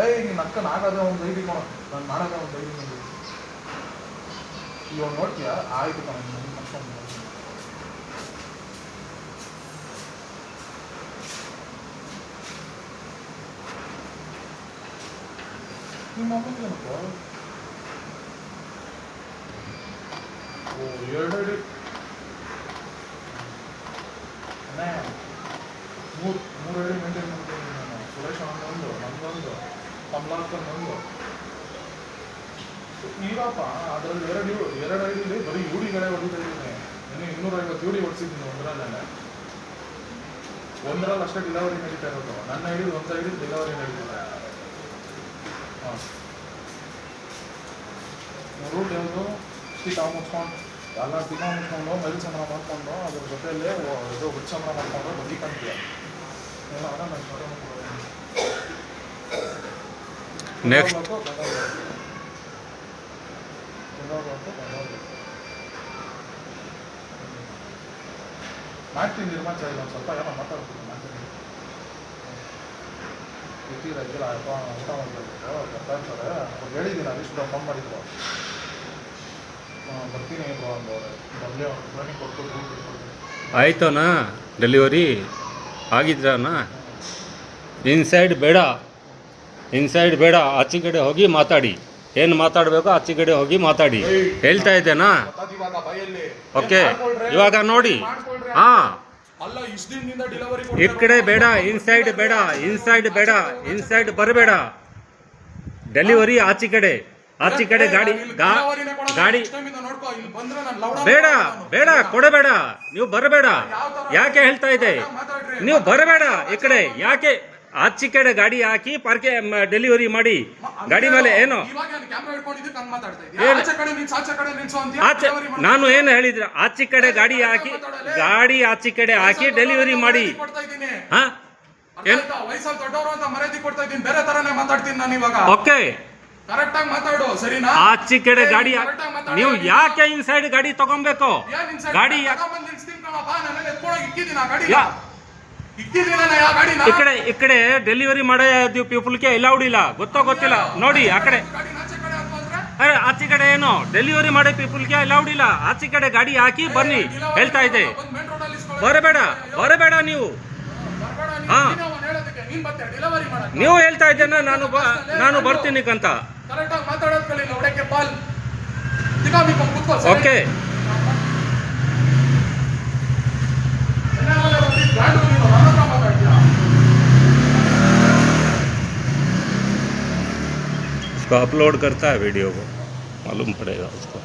ಏಯ್ ನೀನು ಅಕ್ಕ ನಾಗದ ಒಂದು ಐಡಿ ಕೊಡ, ನಾನು ಮಾಡೋದ ಒಂದು ಐಡಿ ಬಂದು ಇವಾಗ ನೋಡ್ತೀಯಾ? ಆಯ್ತು ಕಣ, ನನ್ನ ಮಕ್ಕಳು ನಿಮ್ಮ ಅಮ್ಮನಿಗೆ ಏನಪ್ಪ? ಓ 2 ಐಡಿ ಅಣ್ಣ, 3 ಐಡಿ ಮೇಂಟೈನ್ ಮಾಡ್ತೀನಿ ನಾನು. ಸುರೇಶ್ ಒಂದು, ನನ್ನೊಂದು, ಕಮಲಾಕರ್ ಒಂದು. ಈಗಪ್ಪ ಅದರಲ್ಲಿ 2 ಐಡಿಲಿ ಬರೀ ಯೂಡಿಗಳೇ ಹೊಡಿತಾ ಇದ್ದೀನಿ. ಇನ್ನು 250 ಯೂಡಿ ಹೊಡಿಸಿದ್ದೀನಿ ಒಂದರಲ್ಲೇ. ಒಂದರಲ್ಲಿ ಅಷ್ಟೇ ಡಿಲವರಿ ನಡೀತಾ ಇರೋದು. ನನ್ನ ಐಡಿ ಒಂದು ಐಡಿ ಡಿಲವರಿ ನಡೀತಿದೆ. ಹಾಂ, ರೂಟ್ ಯಾವುದು? ಟೀಕಾ ಮುಚ್ಕೊಂಡು ಎಲ್ಲ ಟೀಕಾ ಮುಚ್ಕೊಂಡು ಮೈಲ್ ಸಂಬಳ ಮಾಡಿಕೊಂಡು ಅದ್ರ ಜೊತೆಯಲ್ಲೇ ಇದು ಹುಟ್ಟು ಸಂಬಳ ಮಾಡಿಕೊಂಡು ಬಡ್ಡಿ ಕಂತೀಯ ಏನೋ ಅದ ನಾನು ನೆಕ್ಸ್ಟ್ ಮಾಡ್ತೀನಿ ನಿರ್ಮಾಣ ಒಂದು ಸ್ವಲ್ಪ ಏನೋ ಮಾತಾಡ್ತೀನಿ. ಮಾಡ್ತೀನಿ ಇಟ್ಟಿಲ್ಲ ಅಪ್ಪ ಊಟ ಮಾಡಬೇಕು ಬರ್ತಾ ಇರ್ತಾರೆ. ಅವ್ರು ಹೇಳಿದ್ದೀನಿ ಅದಿಷ್ಟು ಫೋನ್ ಮಾಡಿದ್ರು. ಬರ್ತೀನಿ ಬ್ರೋ ಅಂದವ್ರೆ. ಮೊದಲೇ ಅವ್ರು ಟ್ರೈನಿಂಗ್ ಕೊಟ್ಬಿಟ್ಟು ಆಯ್ತನಾ ಡೆಲಿವರಿ ಆಗಿದ್ರಾನ? ಇನ್ಸೈಡ್ ಬೇಡ, ಇನ್ಸೈಡ್ ಬೇಡ, ಆಚೆ ಕಡೆ ಹೋಗಿ ಮಾತಾಡಿ. ಏನು ಮಾತಾಡಬೇಕು ಆಚೆ ಕಡೆ ಹೋಗಿ ಮಾತಾಡಿ. ಹೇಳ್ತಾ ಇದ್ದೇನಾ? ಓಕೆ, ಇವಾಗ ನೋಡಿ. ಹಾಂ, ಅಲ್ಲ ಇಷ್ಟು ದಿನದಿಂದ ಡೆಲಿವರಿ ಈ ಕಡೆ ಬೇಡ, ಇನ್ಸೈಡ್ ಬೇಡ, ಇನ್ಸೈಡ್ ಬೇಡ, ಇನ್ಸೈಡ್ ಬರಬೇಡ. ಡೆಲಿವರಿ ಆಚೆ ಕಡೆ, ಆಚೆ ಕಡೆ ಗಾಡಿ ಬೇಡ ಬೇಡ ಕೊಡಬೇಡ. ನೀವು ಬರಬೇಡ. ಯಾಕೆ ಹೇಳ್ತಾ ಇದೆ? ನೀವು ಬರಬೇಡ ಈ ಕಡೆ. ಯಾಕೆ ಆಚೆ ಕಡೆ ಗಾಡಿ ಹಾಕಿ ಪಾರ್ಕೆ ಡೆಲಿವರಿ ಮಾಡಿ ಗಾಡಿ ಮೇಲೆ ಏನು ಆಚೆ? ನಾನು ಏನು ಹೇಳಿದ್ರೆ ಆಚೆ ಕಡೆ ಗಾಡಿ ಹಾಕಿ ಆಚೆ ಕಡೆ ಹಾಕಿ ಡೆಲಿವರಿ ಮಾಡಿ. ಹಾ, ಓಕೆ, ಕರೆಕ್ಟಾಗಿ ಮಾತಾಡು ಸರಿನಾ? ಆಚೆ ಕಡೆ ಗಾಡಿ ನೀವು ಯಾಕೆ ಇನ್ಸೈಡ್ ಗಾಡಿ ತಗೊಬೇಕು? ಗಾಡಿ ಈ ಕಡೆ ಡೆಲಿವರಿ ಮಾಡೋ ಪೀಪಲ್ಗೆ ಅಲೌಡ್ ಇಲ್ಲ. ಗೊತ್ತಿಲ್ಲ ನೋಡಿ. ಆ ಕಡೆ ಆಚೆ ಕಡೆ ಏನು ಡೆಲಿವರಿ ಮಾಡೋ ಪೀಪಲ್ಗೆ ಅಲೌಡ್ ಇಲ್ಲ. ಆಚೆ ಕಡೆ ಗಾಡಿ ಹಾಕಿ ಬನ್ನಿ ಹೇಳ್ತಾ ಇದೆ. ಬರಬೇಡ ಬರಬೇಡ ನೀವು. ಹಾ, ನೀವು ಹೇಳ್ತಾ ಇದ್ದೇನೆ ನಾನು ಬರ್ತೀನಿ ಅಂತ. ಓಕೆ, उसको अपलोड करता है वीडियो को, मालूम पड़ेगा उसको।